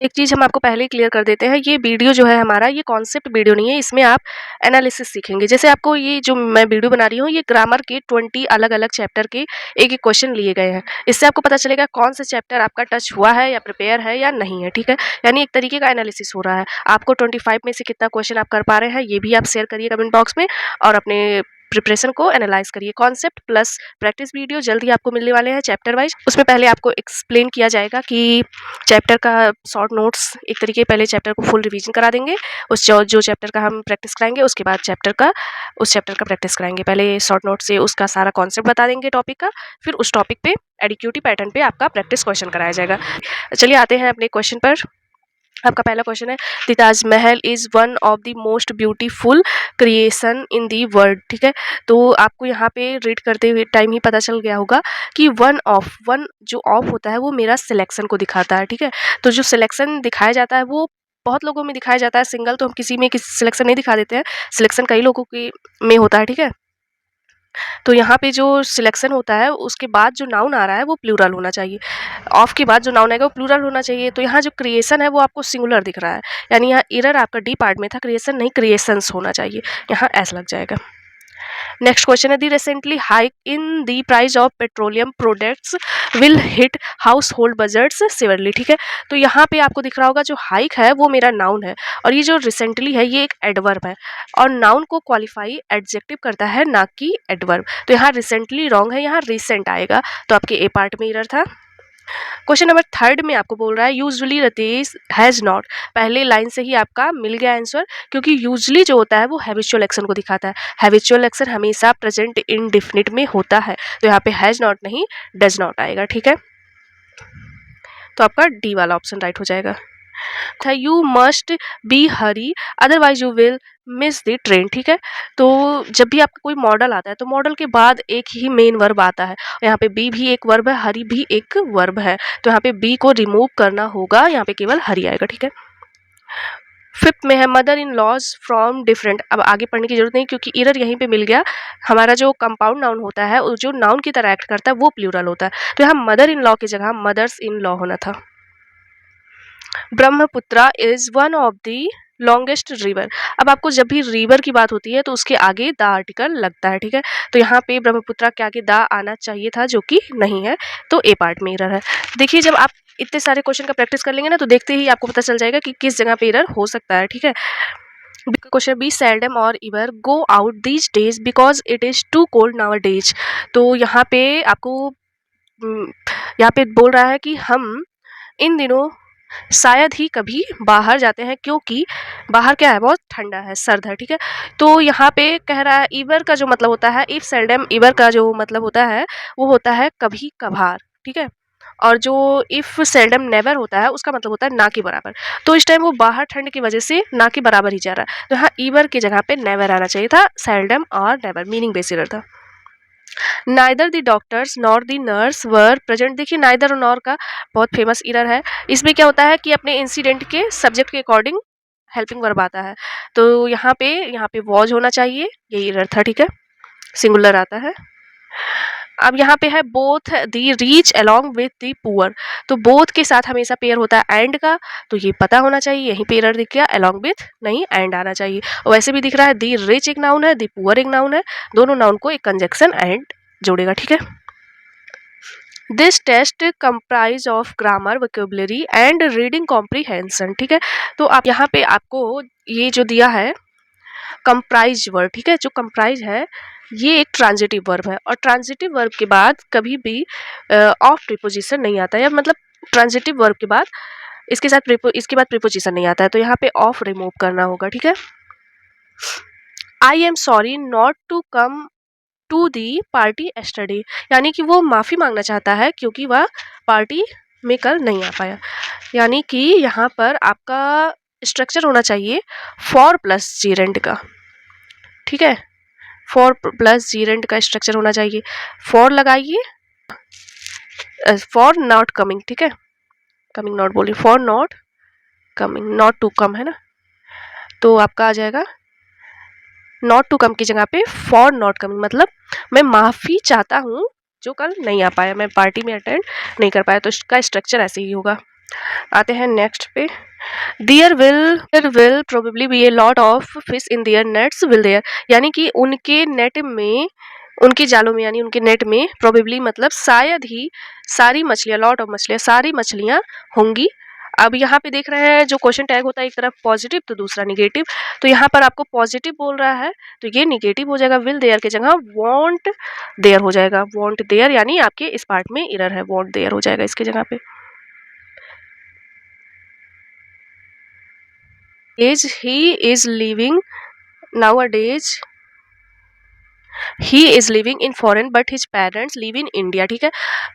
एक चीज़ हम आपको पहले ही क्लियर कर देते हैं, ये वीडियो जो है हमारा, ये कॉन्सेप्ट वीडियो नहीं है, इसमें आप एनालिसिस सीखेंगे। जैसे आपको ये जो मैं वीडियो बना रही हूँ, ये ग्रामर के 20 अलग-अलग चैप्टर के एक-एक क्वेश्चन लिए गए हैं। इससे आपको पता चलेगा कौन सा चैप्टर आपका टच हुआ है या प्रिपेयर है या नहीं है, ठीक है? यानी एक तरीके का एनालिसिस हो रहा है। आपको 25 में से कितना क्वेश्चन आप कर पा रहे हैं, ये भी आप शेयर करिए कमेंट बॉक्स में, और अपने प्रिपरेशन को एनालाइज़ करिए। कॉन्सेप्ट प्लस प्रैक्टिस वीडियो जल्द ही आपको मिलने वाले हैं चैप्टर वाइज़। उसमें पहले आपको एक्सप्लेन किया जाएगा कि चैप्टर का शॉर्ट नोट्स, एक तरीके पहले चैप्टर को फुल रिवीजन करा देंगे। उस जो चैप्टर का हम प्रैक्टिस कराएंगे, उसके बाद उस चैप्टर का प्रैक्टिस कराएंगे। पहले शॉर्ट नोट से उसका सारा कॉन्सेप्ट बता देंगे टॉपिक का, फिर उस टॉपिक पे एडिक्यूटी पैटर्न पे आपका प्रैक्टिस क्वेश्चन कराया जाएगा। चलिए आते हैं अपने क्वेश्चन पर। आपका पहला क्वेश्चन है, the Taj Mahal is one of the most beautiful creation in the world, ठीक है? तो आपको यहाँ पे रीड करते हुए टाइम ही पता चल गया होगा कि वन जो ऑफ होता है वो मेरा सिलेक्शन को दिखाता है, ठीक है? तो जो सिलेक्शन दिखाया जाता है वो बहुत लोगों में दिखाया जाता है, सिंगल तो हम किसी में सिलेक्शन नहीं दिखा देते हैं, सिलेक्शन कई लोगों की में होता है, ठीक है? तो यहाँ पे जो सिलेक्शन होता है उसके बाद जो नाउन आ रहा है वो प्लूरल होना चाहिए। ऑफ के बाद जो नाउन आएगा वो प्लूरल होना चाहिए। तो यहाँ जो क्रिएशन है वो आपको सिंगुलर दिख रहा है, यानी यहाँ एरर आपका डी पार्ट में था, क्रिएशन नहीं क्रिएशंस होना चाहिए, यहाँ ऐसा लग जाएगा। नेक्स्ट क्वेश्चन है, the recently hike in the price of petroleum products will hit household budgets severely, ठीक है? तो यहाँ पे आपको दिख रहा होगा जो हाइक है वो मेरा नाउन है, और ये जो रिसेंटली है ये एक एडवर्ब है, और नाउन को क्वालिफाई एडजेक्टिव करता है ना कि एडवर्ब। तो यहाँ रिसेंटली रॉन्ग है, यहाँ रिसेंट आएगा, तो आपके ए पार्ट में एरर था। क्वेश्चन नंबर 3 में आपको बोल रहा है, यूजुअली रतीश हैज़ नॉट। पहले लाइन से ही आपका मिल गया आंसर, क्योंकि यूजुअली जो होता है वो हैबिचुअल एक्शन को दिखाता है। हैबिचुअल एक्शन हमेशा प्रेजेंट इंडेफिनिट में होता है, तो यहाँ पे हैज़ नॉट नहीं डज नॉट आएगा, ठीक है? तो आपका डी वाला ऑप्शन राइट हो जाएगा। था you must be Hari otherwise you will miss the train, ठीक है? तो जब भी आपका कोई मॉडल आता है तो मॉडल के बाद एक ही मेन वर्ब आता है, यहाँ पे बी भी एक वर्ब है, हरी भी एक वर्ब है, तो यहाँ पे बी को रिमूव करना होगा, यहाँ पे केवल हरी आएगा, ठीक है? 5th में है, mother in laws from different. अब आगे पढ़ने की जरूरत नहीं क्योंकि एरर यहीं पे मिल गया। हमारा जो कंपाउंड नाउन होता है जो नाउन की तरह एक्ट करता है वो प्लूरल होता है, तो यहाँ मदर इन लॉ की जगह मदर्स इन लॉ होना था। Brahmaputra is one of the longest river. अब आपको जब भी रिवर की बात होती है तो उसके आगे द आर्टिकल लगता है, ठीक है? तो यहाँ पे ब्रह्मपुत्रा के आगे द आना चाहिए था, जो कि नहीं है, तो ए पार्ट में एरर है। देखिए जब आप इतने सारे क्वेश्चन का प्रैक्टिस कर लेंगे ना तो देखते ही आपको पता चल जाएगा कि किस जगह पे एरर हो सकता है, ठीक है? Question B, seldom or ever go out these days because it is too cold nowadays. तो यहाँ पे आपको यहाँ पे बोल रहा है कि हम इन दिनों शायद ही कभी बाहर जाते हैं, क्योंकि बाहर क्या है, बहुत ठंडा है, सर्द है, ठीक है? तो यहाँ पे कह रहा है ईवर का जो मतलब होता है, इफ सेल्डम ईवर का जो मतलब होता है वो होता है कभी कभार, ठीक है? और जो इफ सेल्डम नेवर होता है उसका मतलब होता है ना के बराबर। तो इस टाइम वो बाहर ठंड की वजह से ना के बराबर ही जा रहा है, तो यहाँ ईवर की जगह पे नेवर आना चाहिए था, सेल्डम और नेवर मीनिंग बेस एरर था। Neither the doctors nor the nurse were present. देखिए नाइदर और नॉर का बहुत फेमस एरर है। इसमें क्या होता है कि अपने इंसिडेंट के सब्जेक्ट के अकॉर्डिंग हेल्पिंग वर्ब आता है, तो यहाँ पे वॉज होना चाहिए, ये एरर था, ठीक है? सिंगुलर आता है। अब यहाँ पे है both the reach along with the poor, तो बोथ के साथ हमेशा पेयर होता है एंड का, तो ये पता होना चाहिए, यहीं पे एरर दिख गया, अलॉन्ग विथ नहीं एंड आना चाहिए। और वैसे भी दिख रहा है दी रिच एक नाउन है, दी पुअर एक नाउन है, दोनों नाउन को एक कंजक्शन एंड जोड़ेगा, ठीक है? This test comprise of grammar vocabulary and reading comprehension, ठीक है? तो आप यहाँ पे आपको ये जो दिया है कंप्राइज वर्ड, ठीक है? जो कंप्राइज है ये एक ट्रांजिटिव वर्ब है, और ट्रांजिटिव वर्ब के बाद कभी भी ऑफ प्रीपोजिशन नहीं आता है, मतलब ट्रांजिटिव वर्ब के बाद इसके बाद प्रीपोजिशन नहीं आता है, तो यहाँ पे ऑफ रिमूव करना होगा, ठीक है? I am sorry not to come to the party yesterday, यानी कि वो माफ़ी मांगना चाहता है क्योंकि वह पार्टी में कल नहीं आ पाया। यानी कि यहाँ पर आपका स्ट्रक्चर होना चाहिए फॉर प्लस जीरेंड का, ठीक है? फॉर प्लस जीरेंड का स्ट्रक्चर होना चाहिए। फॉर लगाइए, फॉर नॉट कमिंग, ठीक है? कमिंग नॉट बोलिए, for not coming, not to come है ना, तो आपका आ जाएगा नॉट टू कम की जगह पे फॉर नॉट कमिंग, मतलब मैं माफ़ी चाहता हूँ जो कल नहीं आ पाया, मैं पार्टी में अटेंड नहीं कर पाया, तो इसका स्ट्रक्चर ऐसे ही होगा। आते हैं नेक्स्ट पे। There will probably be a lot of fish in there nets will there, यानी कि उनके नेट में, उनके जालों में, यानी उनके नेट में प्रोबेबली मतलब शायद ही सारी मछलियां, लॉट ऑफ मछलियां, सारी मछलियां होंगी। अब यहाँ पे देख रहे हैं जो क्वेश्चन टैग होता है एक तरफ पॉजिटिव तो दूसरा निगेटिव, तो यहाँ पर आपको पॉजिटिव बोल रहा है तो ये निगेटिव हो जाएगा, विल देयर की जगह वॉन्ट देयर हो जाएगा, वॉन्ट देयर, यानी आपके इस पार्ट में एरर है, वॉन्ट देयर हो जाएगा इसकी जगह पे। As he is living nowadays he is living in foreign but his parents live in India, ठीक है।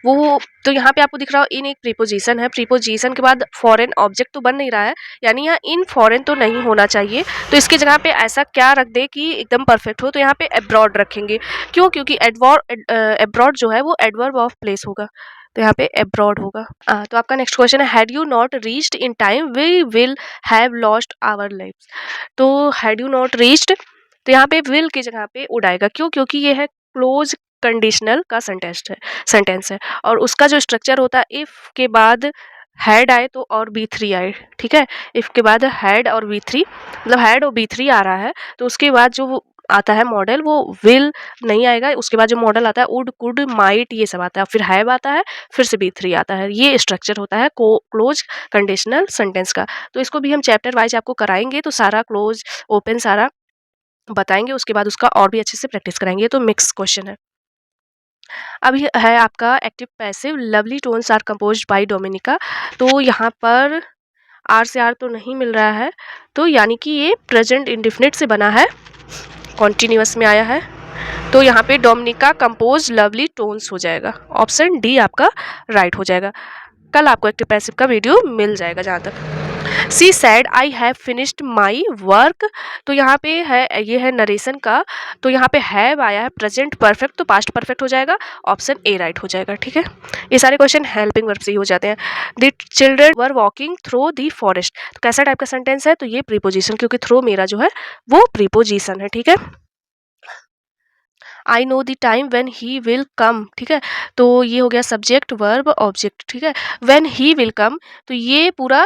वो तो यहाँ पे आपको दिख रहा हो इन एक प्रीपोजिशन है, प्रीपोजिशन के बाद फॉरेन ऑब्जेक्ट तो बन नहीं रहा है, यानी यहाँ इन फॉरेन तो नहीं होना चाहिए, तो इसके जगह पे ऐसा क्या रख दे कि एकदम परफेक्ट हो, तो यहाँ पे एब्रॉड रखेंगे। क्यों? क्योंकि एब्रॉड जो है वो एडवर्ब ऑफ प्लेस होगा, तो यहाँ पे एब्रॉड होगा। तो आपका नेक्स्ट क्वेश्चन है had you not reached in time we will have lost our lives. तो हैड यू नॉट रीच्ड, तो यहाँ पे विल की जगह पे उड़ाएगा। क्यों? क्योंकि ये है क्लोज कंडीशनल का सेंटेंस है और उसका जो स्ट्रक्चर होता है इफ के बाद हैड आए तो और बी थ्री आए, ठीक है। इफ के बाद हैड और बी थ्री, मतलब हैड और बी थ्री आ रहा है तो उसके बाद जो आता है मॉडल वो विल नहीं आएगा, उसके बाद जो मॉडल आता है वुड कुड माइट ये सब आता है, फिर हैव आता है, फिर से बी थ्री आता है। ये स्ट्रक्चर होता है क्लोज कंडीशनल सेंटेंस का। तो इसको भी हम चैप्टर वाइज आपको कराएंगे, तो सारा क्लोज ओपन सारा बताएंगे, उसके बाद उसका और भी अच्छे से प्रैक्टिस कराएंगे। तो मिक्स क्वेश्चन है। अब ये है आपका active passive, lovely tones are composed by Dominica. तो यहाँ पर आर से आर तो नहीं मिल रहा है, तो यानी कि ये प्रेजेंट इंडिफिनिट से बना है, कॉन्टिन्यूअस में आया है, तो यहाँ पे डोमिनिका कंपोज लवली टोन्स हो जाएगा, ऑप्शन डी आपका राइट हो जाएगा। कल आपको एक्टिव पैसिव का वीडियो मिल जाएगा जहाँ तक। She said I have finished my work, तो यहाँ पे है, ये है नरेशन का, तो यहाँ पे हैव आया है प्रेजेंट परफेक्ट, तो पास्ट परफेक्ट हो जाएगा, ऑप्शन ए राइट हो जाएगा, ठीक है। ये सारे क्वेश्चन हेल्पिंग वर्ब से ही हो जाते हैं। The children were walking through the forest, तो कैसा टाइप का सेंटेंस है, तो ये प्रीपोजिशन, क्योंकि थ्रू मेरा जो है वो प्रीपोजिशन है, ठीक है। I know the time when he will come, ठीक है, तो ये हो गया सब्जेक्ट वर्ब ऑब्जेक्ट, ठीक है। व्हेन ही विल कम, तो ये पूरा,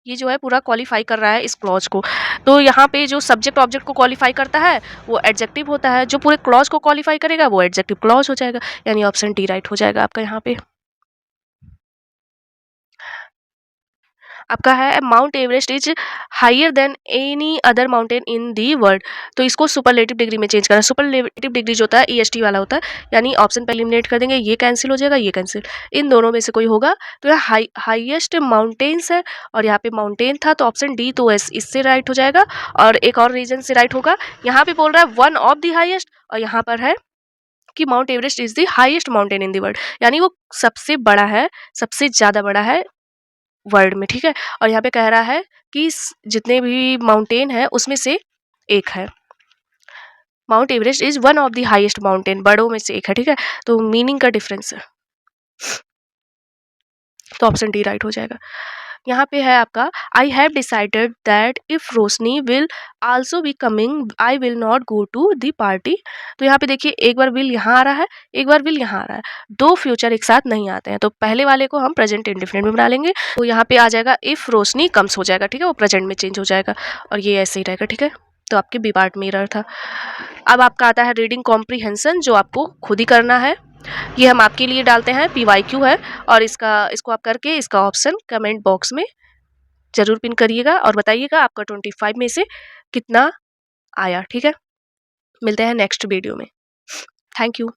ये जो है पूरा क्वालिफाई कर रहा है इस क्लॉज को, तो यहाँ पे जो सब्जेक्ट ऑब्जेक्ट को क्वालिफाई करता है वो एडजेक्टिव होता है, जो पूरे क्लॉज को क्वालिफाई करेगा वो एडजेक्टिव क्लॉज हो जाएगा, यानी ऑप्शन डी राइट हो जाएगा आपका यहाँ पे। आपका है mount Everest is higher than any other mountain in the world, तो इसको सुपरलेटिव डिग्री में चेंज करना। सुपरलेटिव डिग्री जो होता है ईएसटी वाला होता है, यानी ऑप्शन पे एलिमिनेट कर देंगे, ये कैंसिल हो जाएगा, ये कैंसिल, इन दोनों में से कोई होगा, तो यह हाईएस्ट माउंटेन्स है और यहाँ पे माउंटेन था, तो ऑप्शन डी तो इससे राइट हो जाएगा, और एक और रीजन से राइट होगा। यहाँ पे बोल रहा है वन ऑफ द हाईएस्ट, और यहाँ पर है कि mount Everest is the highest mountain in the world, यानी वो सबसे बड़ा है, सबसे ज्यादा बड़ा है वर्ल्ड में, ठीक है। और यहाँ पे कह रहा है कि जितने भी माउंटेन है उसमें से एक है, mount Everest is one of the highest mountain, बड़ों में से एक है, ठीक है। तो मीनिंग का डिफरेंस है, तो ऑप्शन डी राइट हो जाएगा। यहाँ पे है आपका I have decided that if Roshni will also be coming I will not go to the party, तो यहाँ पे देखिए एक बार विल यहाँ आ रहा है, एक बार विल यहाँ आ रहा है, दो फ्यूचर एक साथ नहीं आते हैं, तो पहले वाले को हम प्रेजेंट इंडिफिनिट में बना लेंगे, तो यहाँ पे आ जाएगा इफ रोशनी कम्स हो जाएगा, ठीक है, वो प्रेजेंट में चेंज हो जाएगा, और ये ऐसे ही रहेगा, ठीक है। तो आपके बी पार्ट में एरर था। अब आपका आता है रीडिंग कॉम्प्रीहेंशन, जो आपको खुद ही करना है, ये हम आपके लिए डालते हैं, PYQ है, और इसको आप करके इसका ऑप्शन कमेंट बॉक्स में जरूर पिन करिएगा और बताइएगा आपका 25 में से कितना आया, ठीक है। मिलते हैं नेक्स्ट वीडियो में। Thank you.